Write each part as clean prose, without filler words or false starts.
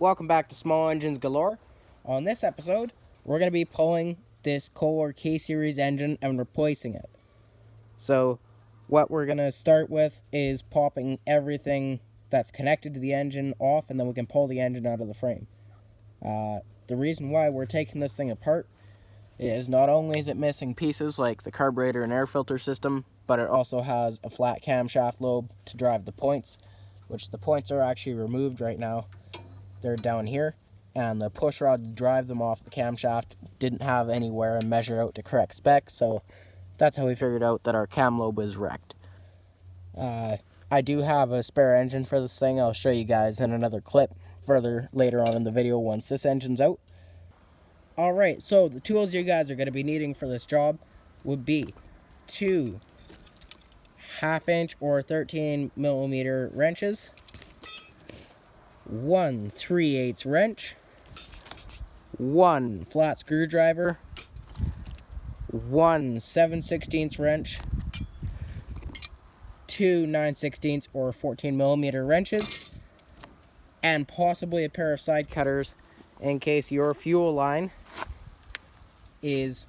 Welcome back to Small Engines Galore. On this episode, we're going to be pulling this Kohler K series engine and replacing it. So, what we're going to start with is popping everything that's connected to the engine off, and then we can pull the engine out of the frame. The reason why we're taking this thing apart is not only is it missing pieces like the carburetor and air filter system, but it also has a flat camshaft lobe to drive the points, which the points are actually removed right now. They're down here, and the push rod to drive them off the camshaft didn't have anywhere and measured out to correct spec, so that's how we figured out that our cam lobe is wrecked. I do have a spare engine for this thing. I'll show you guys in another clip further later on in the video once this engine's out. Alright, so the tools you guys are going to be needing for this job would be 2 1/2-inch or 13mm wrenches, 1 3/8 wrench, 1 flat screwdriver, 1 7/16 wrench, 2 9/16 or 14mm wrenches, and possibly a pair of side cutters in case your fuel line is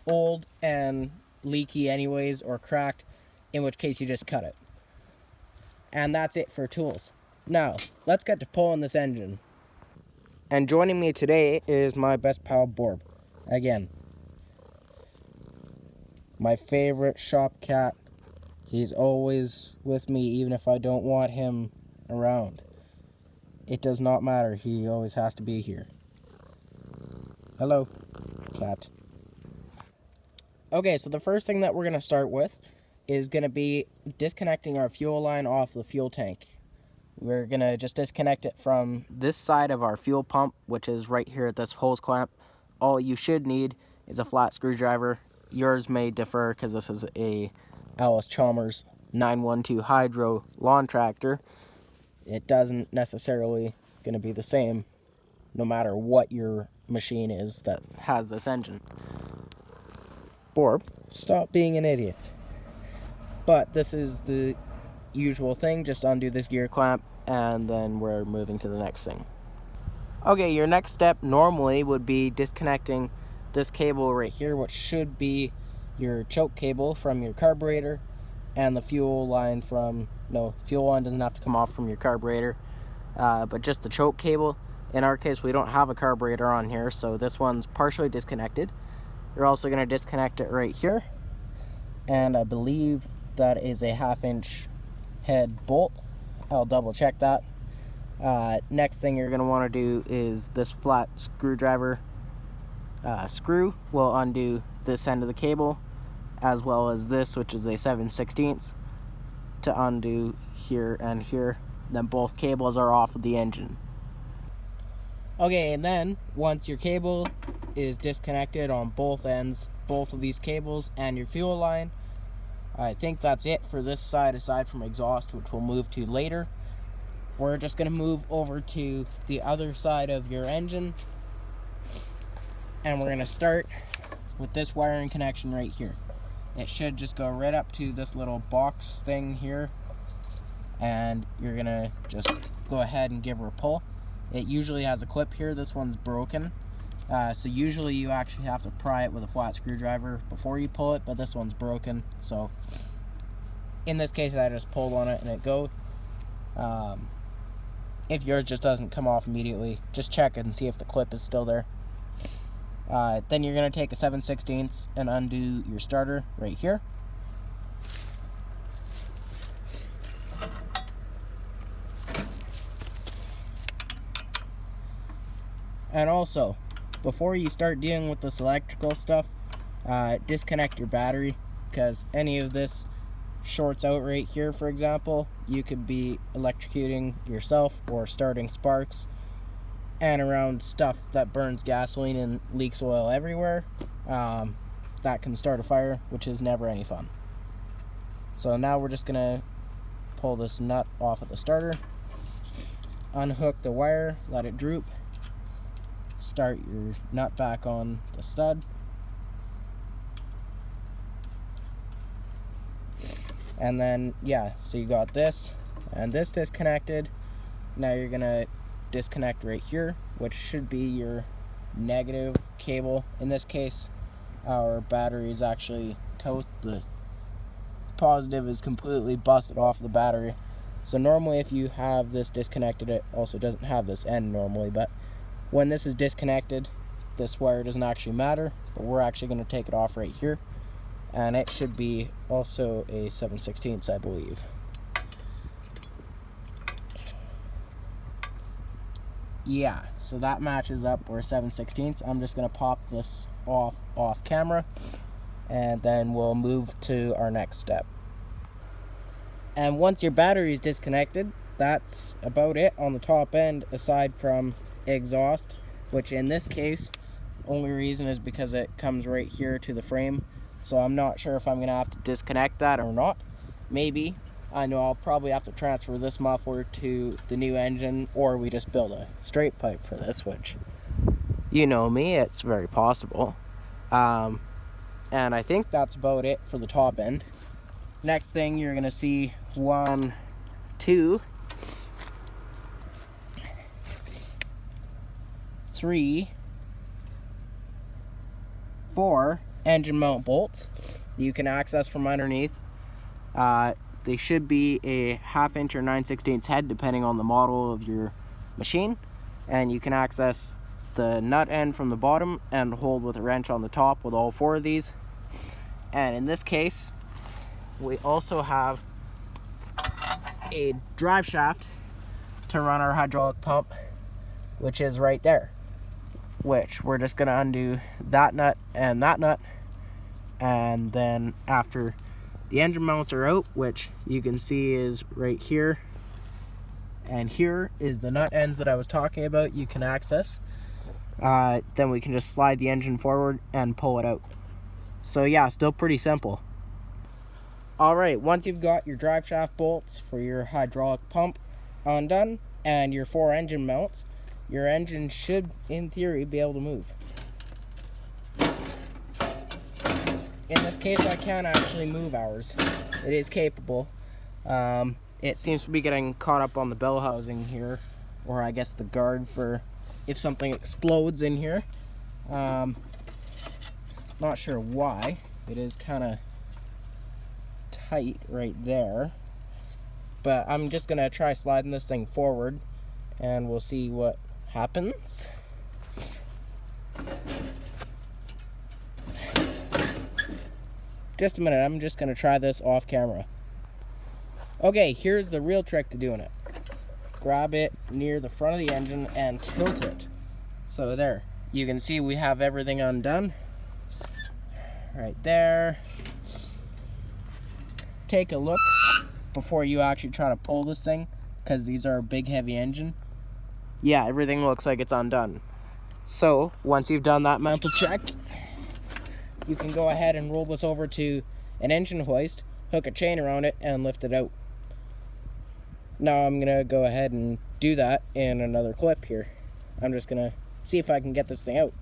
old and leaky anyways, or cracked, in which case you just cut it. And that's it for tools. Now, let's get to pulling this engine. And joining me today is my best pal, Borb. Again. My favorite shop cat. He's always with me, even if I don't want him around. It does not matter. He always has to be here. Hello, cat. Okay, so the first thing that we're going to start with is going to be disconnecting our fuel line off the fuel tank. We're going to just disconnect it from this side of our fuel pump, which is right here at this hose clamp. All you should need is a flat screwdriver. Yours may differ because this is a Allis Chalmers 912 Hydro lawn tractor. It doesn't necessarily going to be the same no matter what your machine is that has this engine. Borb, stop being an idiot. But this is the usual thing. Just undo this gear clamp and then we're moving to the next thing. Okay, your next step normally would be disconnecting this cable right here, which should be your choke cable from your carburetor, and the fuel line from, no, fuel line doesn't have to come off from your carburetor, but just the choke cable. In our case, we don't have a carburetor on here, so this one's partially disconnected. You're also going to disconnect it right here, and I believe that is a 1/2-inch head bolt. I'll double check that. Next thing you're going to want to do is this flat screwdriver screw will undo this end of the cable, as well as this, which is a 7/16, to undo here and here. Then both cables are off of the engine. Okay, and then once your cable is disconnected on both ends, both of these cables and your fuel line, I think that's it for this side, aside from exhaust, which we'll move to later. We're just going to move over to the other side of your engine, and we're going to start with this wiring connection right here. It should just go right up to this little box thing here, and you're going to just go ahead and give her a pull. It usually has a clip here. This one's broken, so usually you actually have to pry it with a flat screwdriver before you pull it, but this one's broken, so in this case I just pulled on it and it goes. If yours just doesn't come off immediately, just check it and see if the clip is still there. Then you're going to take a 7/16 and undo your starter right here. And also, before you start dealing with this electrical stuff, disconnect your battery, because any of this shorts out right here, for example. You could be electrocuting yourself or starting sparks and around stuff that burns gasoline and leaks oil everywhere. That can start a fire, which is never any fun. So now we're just gonna pull this nut off of the starter, unhook the wire, let it droop, start your nut back on the stud, and then, yeah, so you got this and this disconnected. Now you're gonna disconnect right here, which should be your negative cable. In this case, our battery is actually toast. The positive is completely busted off the battery. So normally if you have this disconnected, it also doesn't have this end normally, but when this is disconnected, this wire doesn't actually matter, but we're actually going to take it off right here, and it should be also a 7/16, I believe. Yeah, so that matches up. We're 7/16. I'm just going to pop this off camera, and then we'll move to our next step. And once your battery is disconnected, that's about it on the top end, aside from exhaust, which in this case, only reason is because it comes right here to the frame. So I'm not sure if I'm gonna have to disconnect that or not. Maybe. I know I'll probably have to transfer this muffler to the new engine, or we just build a straight pipe for this, which, you know me, it's very possible. And I think that's about it for the top end. Next thing you're gonna see 1, 2, 3, 4 engine mount bolts you can access from underneath. They should be a 1/2 inch or 9/16 head depending on the model of your machine, and you can access the nut end from the bottom and hold with a wrench on the top with all 4 of these. And in this case, we also have a drive shaft to run our hydraulic pump, which is right there, which we're just going to undo that nut, and then after the engine mounts are out, which you can see is right here, and here is the nut ends that I was talking about you can access, then we can just slide the engine forward and pull it out. So yeah, still pretty simple. Alright, once you've got your drive shaft bolts for your hydraulic pump undone and your 4 engine mounts, your engine should, in theory, be able to move. In this case, I can't actually move ours. It is capable. It seems to be getting caught up on the bell housing here, or I guess the guard for if something explodes in here. Not sure why. It is kind of tight right there. But I'm just going to try sliding this thing forward, and we'll see what happens. Just a minute, I'm just going to try this off camera. Okay, here's the real trick to doing it. Grab it near the front of the engine and tilt it. So there, you can see we have everything undone. Right there. Take a look before you actually try to pull this thing, because these are a big heavy engine. Yeah, everything looks like it's undone. So, once you've done that mental check, you can go ahead and roll this over to an engine hoist, hook a chain around it, and lift it out. Now I'm going to go ahead and do that in another clip here. I'm just going to see if I can get this thing out.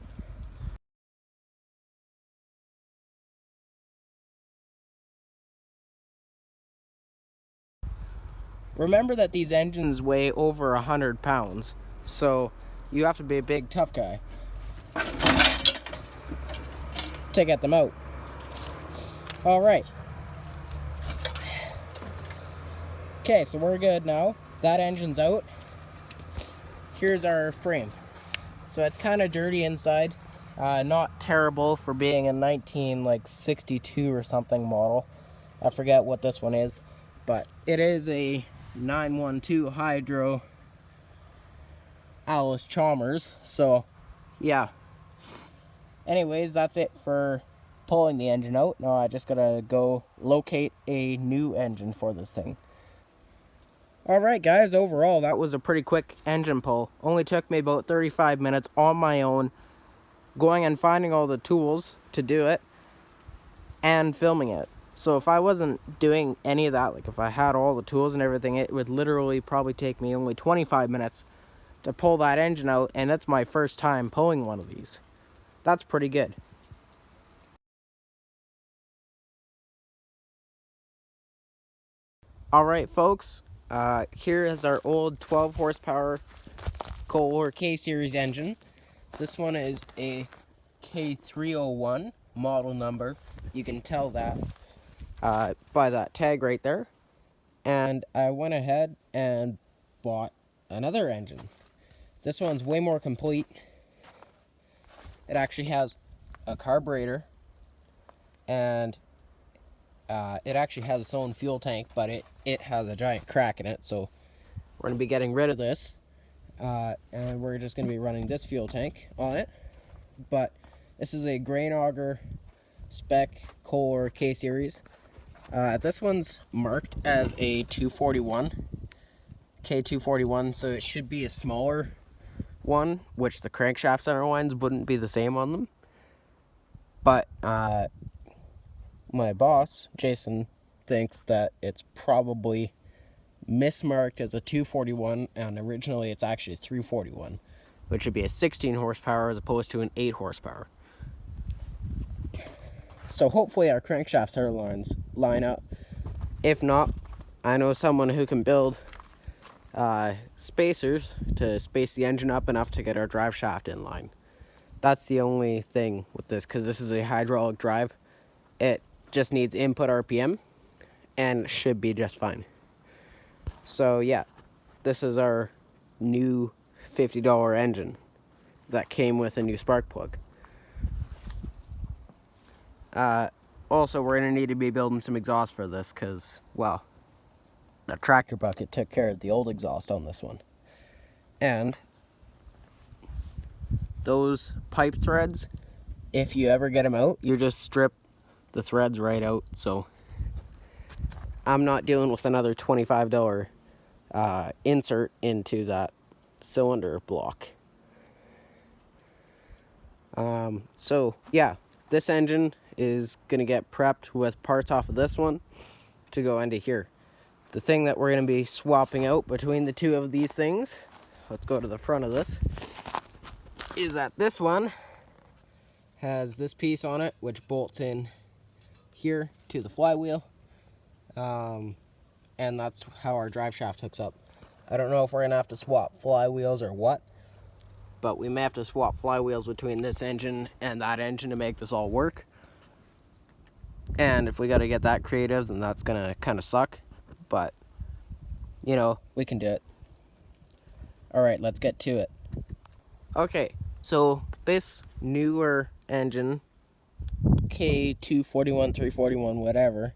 Remember that these engines weigh over 100 pounds, so you have to be a big, tough guy to get them out. Alright. Okay, so we're good now. That engine's out. Here's our frame. So it's kind of dirty inside. Not terrible for being a 1962 or something model. I forget what this one is, but it is a 912 Hydro Allis Chalmers. So yeah. Anyways, that's it for pulling the engine out. Now I just gotta go locate a new engine for this thing. Alright guys, overall that was a pretty quick engine pull. Only took me about 35 minutes on my own, going and finding all the tools to do it and filming it. So if I wasn't doing any of that, like if I had all the tools and everything, it would literally probably take me only 25 minutes to pull that engine out, and that's my first time pulling one of these. That's pretty good. Alright folks, here is our old 12 horsepower Kohler K series engine. This one is a K301 model number. You can tell that by that tag right there. And I went ahead and bought another engine. This one's way more complete. It actually has a carburetor, and it actually has its own fuel tank, but it has a giant crack in it, so we're going to be getting rid of this, and we're just going to be running this fuel tank on it. But this is a grain auger spec Kohler K series. This one's marked as a 241, K241, so it should be a smaller one, which the crankshaft center lines wouldn't be the same on them. But my boss, Jason, thinks that it's probably mismarked as a 241, and originally it's actually a 341, which would be a 16 horsepower as opposed to an 8 horsepower. So hopefully our crankshaft center lines line up. If not, I know someone who can build spacers to space the engine up enough to get our drive shaft in line. That's the only thing with this, because this is a hydraulic drive. It just needs input RPM, and it should be just fine. So yeah, this is our new $50 engine that came with a new spark plug. Also, we're going to need to be building some exhaust for this, because, well, the tractor bucket took care of the old exhaust on this one. And those pipe threads, if you ever get them out, you just strip the threads right out. So I'm not dealing with another $25 insert into that cylinder block. So yeah, this engine is going to get prepped with parts off of this one to go into here. The thing that we're going to be swapping out between the two of these things, let's go to the front of this, is that this one has this piece on it which bolts in here to the flywheel, and that's how our drive shaft hooks up. I don't know if we're going to have to swap flywheels or what, but we may have to swap flywheels between this engine and that engine to make this all work. And if we got to get that creative, then that's going to kind of suck. But, you know, we can do it. Alright, let's get to it. Okay, so this newer engine, K241, 341, whatever,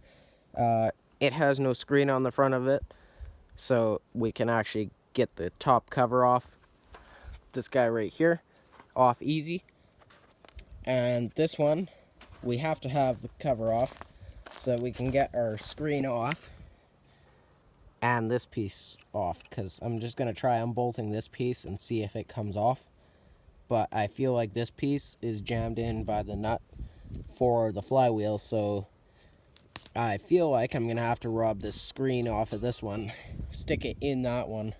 it has no screen on the front of it, so we can actually get the top cover off. This guy right here, off easy. And this one, we have to have the cover off so that we can get our screen off and this piece off, because I'm just going to try unbolting this piece and see if it comes off. But I feel like this piece is jammed in by the nut for the flywheel, so I feel like I'm going to have to rub this screen off of this one, stick it in that one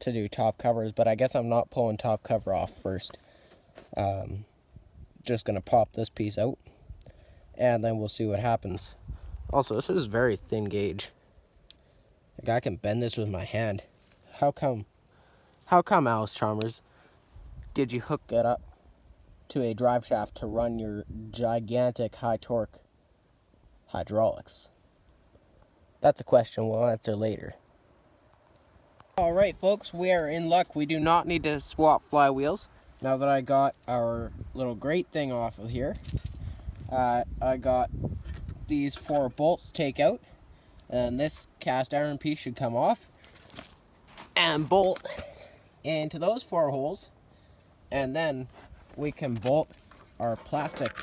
to do top covers, but I guess I'm not pulling top cover off first. Just going to pop this piece out, and then we'll see what happens. Also, this is very thin gauge. Like, I can bend this with my hand. How come, Allis Chalmers, did you hook it up to a drive shaft to run your gigantic high torque hydraulics? That's a question we'll answer later. Alright folks, we are in luck. We do not need to swap flywheels. Now that I got our little grate thing off of here, I got these 4 bolts take out, and this cast iron piece should come off and bolt into those 4 holes, and then we can bolt our plastic,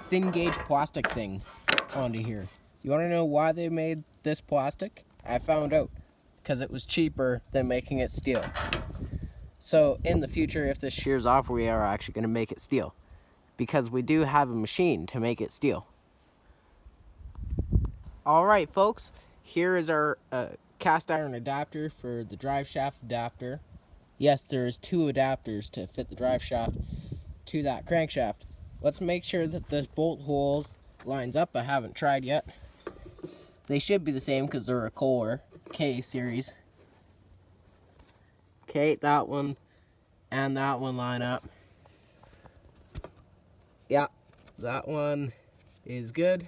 thin gauge plastic thing onto here. You want to know why they made this plastic? I found out. Because it was cheaper than making it steel. So in the future, if this shears off, we are actually going to make it steel, because we do have a machine to make it steel. Alright folks, here is our cast iron adapter for the drive shaft adapter. Yes, there is 2 adapters to fit the drive shaft to that crankshaft. Let's make sure that the bolt holes lines up. I haven't tried yet. They should be the same because they're a Kohler K series. Okay, that one and that one line up. Yeah, that one is good.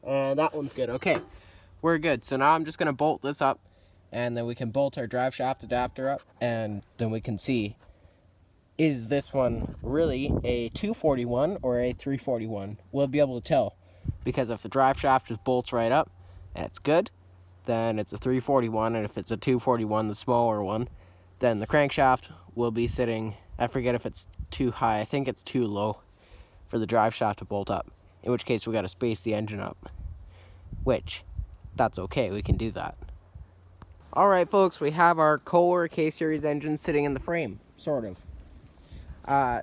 And that one's good. Okay, we're good. So now I'm just going to bolt this up, and then we can bolt our drive shaft adapter up, and then we can see, is this one really a 241 or a 341? We'll be able to tell, because if the drive shaft just bolts right up and it's good, then it's a 341, and if it's a 241, the smaller one, then the crankshaft will be sitting, I forget if it's too high, I think it's too low for the drive shaft to bolt up, in which case we got to space the engine up, which, that's okay, we can do that. Alright folks, we have our Kohler K series engine sitting in the frame, sort of.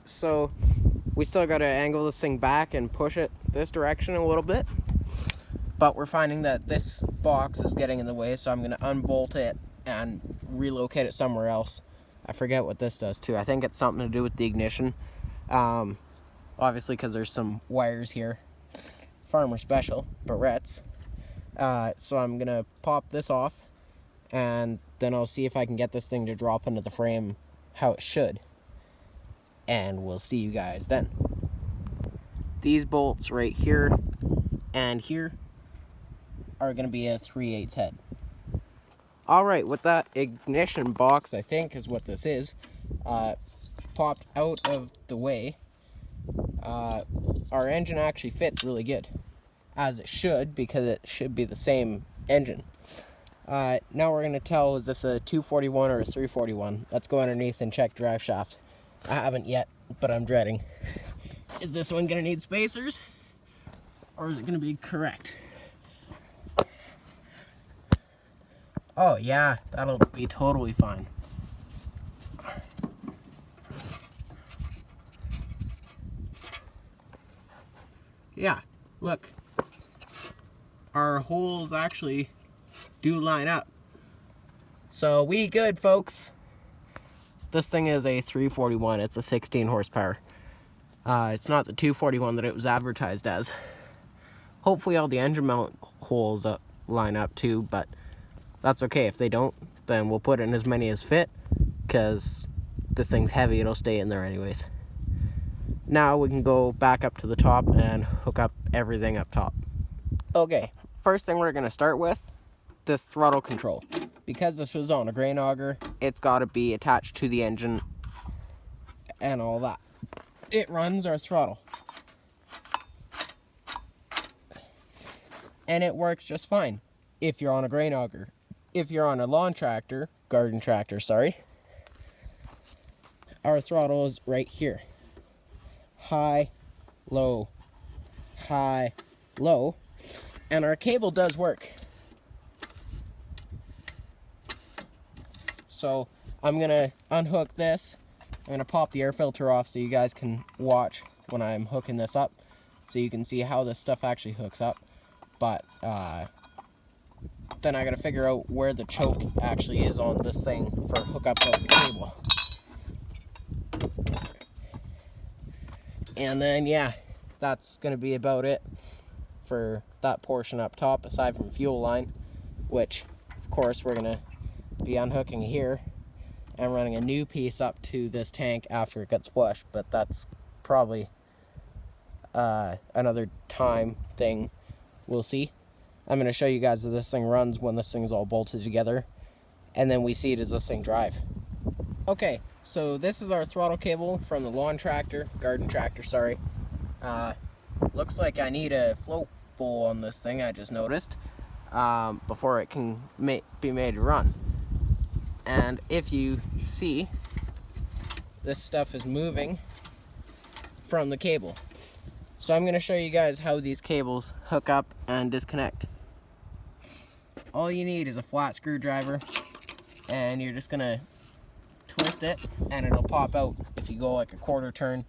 So we still got to angle this thing back and push it this direction a little bit, but we're finding that this box is getting in the way, so I'm going to unbolt it and relocate it somewhere else. I forget what this does too. I think it's something to do with the ignition, obviously because there's some wires here. Farmer special, barrettes. So I'm going to pop this off, and then I'll see if I can get this thing to drop into the frame how it should. And we'll see you guys then. These bolts right here and here are going to be a 3/8 head. Alright, with that ignition box, I think is what this is, popped out of the way, our engine actually fits really good. As it should, because it should be the same engine. Now we're going to tell, is this a 241 or a 341? Let's go underneath and check drive shaft. I haven't yet, but I'm dreading. Is this one going to need spacers? Or is it going to be correct? Oh yeah, that'll be totally fine. Yeah, look. Our holes actually do line up. So we good, folks. This thing is a 341. It's a 16 horsepower. It's not the 241 that it was advertised as. Hopefully all the engine mount holes line up too, but that's okay. If they don't, then we'll put in as many as fit, because this thing's heavy, it'll stay in there anyways. Now we can go back up to the top and hook up everything up top. Okay, first thing we're going to start with, this throttle control. Because this was on a grain auger, it's got to be attached to the engine and all that. It runs our throttle. And it works just fine if you're on a grain auger. If you're on a lawn tractor, garden tractor, sorry, our throttle is right here. High, low, high, low. And our cable does work. So I'm gonna unhook this. I'm gonna pop the air filter off so you guys can watch when I'm hooking this up, so you can see how this stuff actually hooks up. But then I gotta figure out where the choke actually is on this thing for hookup of the cable. And then yeah, that's gonna be about it for that portion up top, aside from fuel line, which of course we're gonna be unhooking here and running a new piece up to this tank after it gets flushed, but that's probably another time thing. We'll see. I'm going to show you guys that this thing runs when this thing's all bolted together, and then we see, does this thing drive. Okay, so this is our throttle cable from the lawn tractor, garden tractor, sorry. Looks like I need a float bowl on this thing, I just noticed, before it can be made to run. And if you see, this stuff is moving from the cable. So I'm going to show you guys how these cables hook up and disconnect. All you need is a flat screwdriver, and you're just going to twist it and it'll pop out if you go like a quarter turn.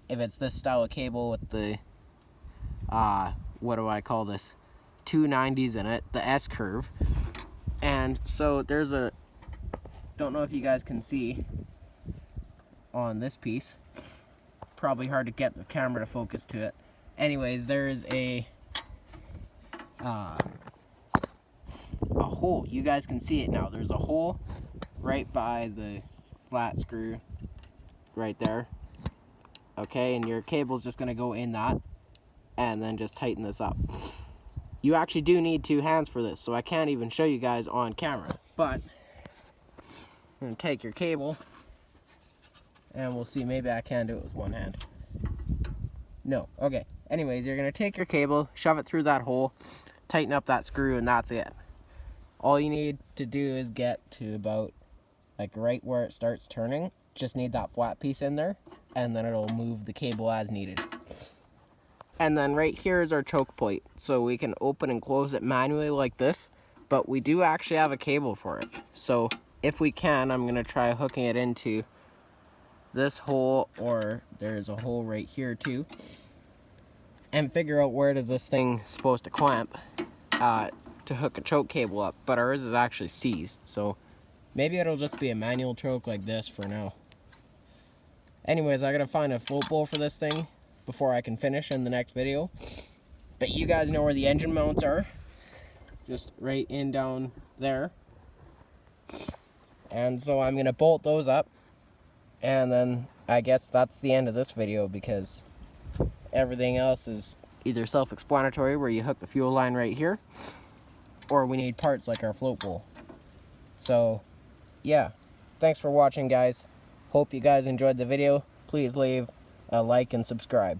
If it's this style of cable with the, what do I call this? 290s in it, the S curve. And so there's a, don't know if you guys can see on this piece, probably hard to get the camera to focus to it. Anyways, there is a hole. You guys can see it now. There's a hole right by the flat screw right there. Okay, and your cable's just going to go in that and then just tighten this up. You actually do need 2 hands for this, so I can't even show you guys on camera. But I'm going to take your cable and we'll see. Maybe I can do it with 1 hand. No, okay. Anyways, you're going to take your cable, shove it through that hole, tighten up that screw, and that's it. All you need to do is get to about like right where it starts turning. Just need that flat piece in there, and then it'll move the cable as needed. And then right here is our choke point, so we can open and close it manually like this, but we do actually have a cable for it. So if we can, I'm gonna try hooking it into this hole, or there's a hole right here too, and figure out where does this thing supposed to clamp to hook a choke cable up. But ours is actually seized, so maybe it'll just be a manual choke like this for now. Anyways, I gotta find a float bowl for this thing before I can finish in the next video. But you guys know where the engine mounts are. Just right in down there. And so I'm gonna bolt those up. And then I guess that's the end of this video, because everything else is either self-explanatory, where you hook the fuel line right here, or we need parts like our float bowl. So yeah, thanks for watching, guys. Hope you guys enjoyed the video. Please leave a like and subscribe.